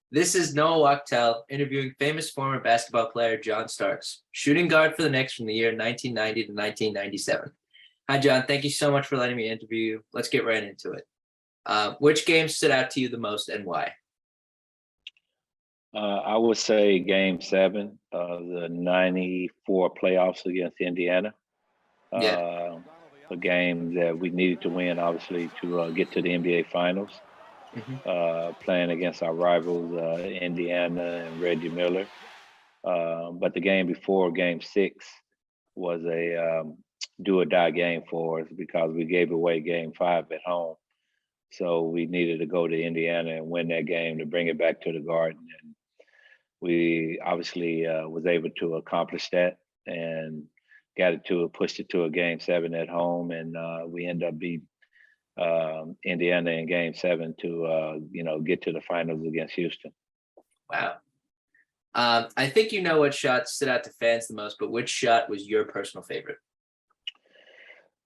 This is Noah Wachtel interviewing famous former basketball player John Starks, shooting guard for the Knicks from the year 1990 to 1997. Hi, John. Thank you so much for letting me interview you. Let's get right into it. Which game stood out to you the most and why? I would say Game 7 of the '94 playoffs against Indiana. Yeah. A game that we needed to win, obviously, to get to the NBA Finals. Mhm. Playing against our rivals, Indiana and Reggie Miller. But the game before, Game 6, was a do or die game for us because we gave away Game 5 at home. So we needed to go to Indiana and win that game to bring it back to the Garden. And we obviously was able to accomplish that and pushed it to a Game 7 at home, and we end up beating Indiana in Game 7 to get to the finals against Houston. Wow. I think you know what shot stood out to fans the most, but which shot was your personal favorite?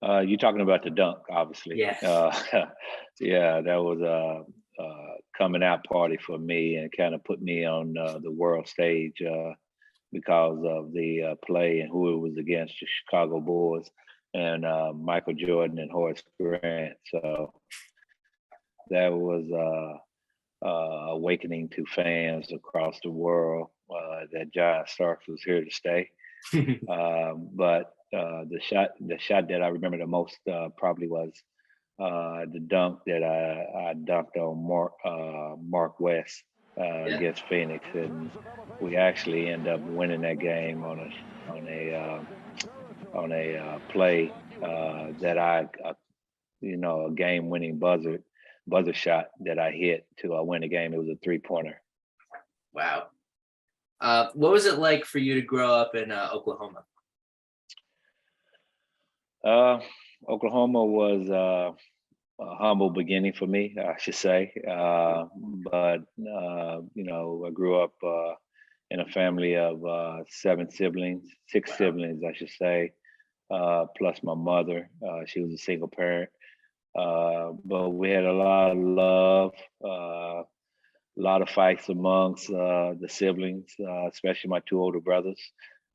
You're talking about the dunk, obviously. Yeah. Yeah, that was a coming out party for me and kind of put me on the world stage because of the play and who it was against, the Chicago Bulls and Michael Jordan and Horace Grant. So that was awakening to fans across the world that John Starks was here to stay. But the shot that I remember the most probably was the dunk that I dunked on Mark West against Phoenix, and we actually end up winning that game on a play that a game-winning buzzer shot that I hit to win the game. It was a 3-pointer. Wow. What was it like for you to grow up in Oklahoma? Oklahoma was a humble beginning for me, I should say. But I grew up in a family of six siblings, I should say, plus my mother. She was a single parent. But we had a lot of love, a lot of fights amongst the siblings, especially my two older brothers,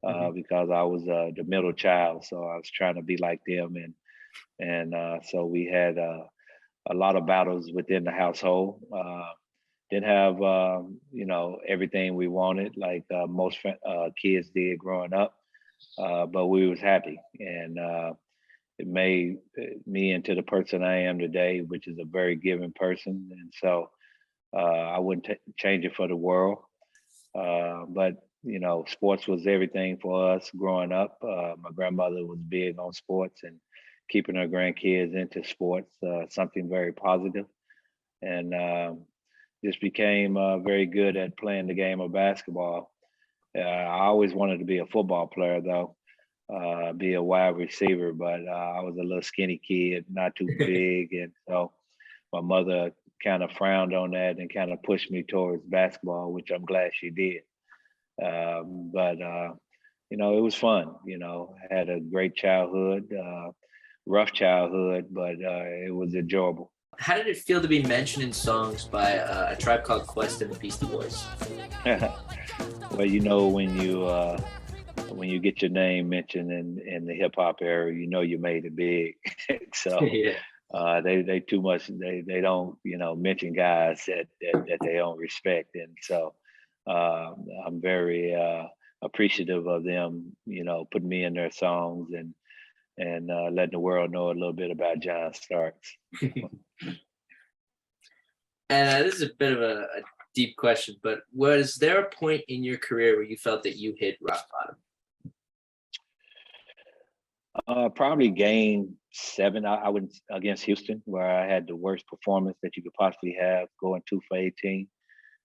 because I was the middle child. So I was trying to be like them. And so we had a lot of battles within the household. Didn't have, everything we wanted like most kids did growing up, but we was happy. And it made me into the person I am today, which is a very giving person. And so I wouldn't change it for the world. But sports was everything for us growing up. My grandmother was big on sports and keeping her grandkids into sports, something very positive. And just became very good at playing the game of basketball. I always wanted to be a football player, though, be a wide receiver, but I was a little skinny kid, not too big. And so my mother kind of frowned on that and kind of pushed me towards basketball, which I'm glad she did. But it was fun. I had a great childhood, rough childhood, but it was enjoyable. How did it feel to be mentioned in songs by A Tribe Called Quest and the Beastie Boys? Well, when you get your name mentioned in the hip hop era, you made it big. So Yeah. they too much. They don't mention guys that they don't respect, and so I'm very appreciative of them. Putting me in their songs and letting the world know a little bit about John Starks. And this is a bit of a deep question, but was there a point in your career where you felt that you hit rock bottom? Probably Game 7. I went against Houston, where I had the worst performance that you could possibly have, going 2 for 18,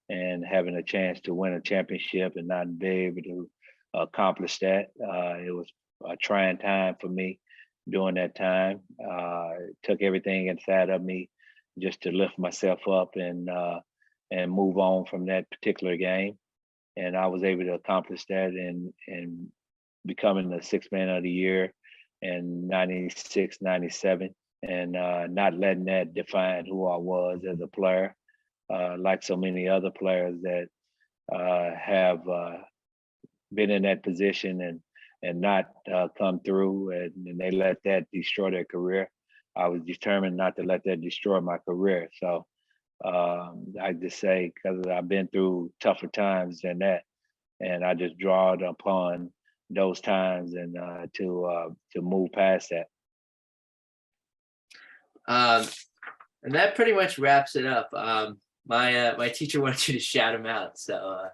and having a chance to win a championship and not be able to accomplish that. It was a trying time for me during that time. It took everything inside of me just to lift myself up and move on from that particular game. And I was able to accomplish that and becoming the Sixth Man of the Year in '96, '97, and not letting that define who I was as a player. like so many other players that have been in that position and not come through, and they let that destroy their career. I was determined not to let that destroy my career. So I just say, because I've been through tougher times than that, and I just draw upon those times and to move past that. And that pretty much wraps it up. My teacher wanted you to shout him out. So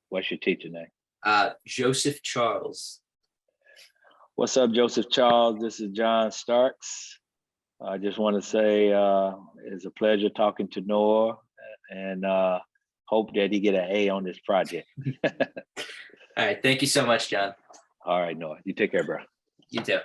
What's your teacher name? Joseph Charles. What's up, Joseph Charles? This is John Starks. I just want to say it's a pleasure talking to Noah, and hope that he get an A on this project. All right. Thank you so much, John. All right, Noah. You take care, bro. You too.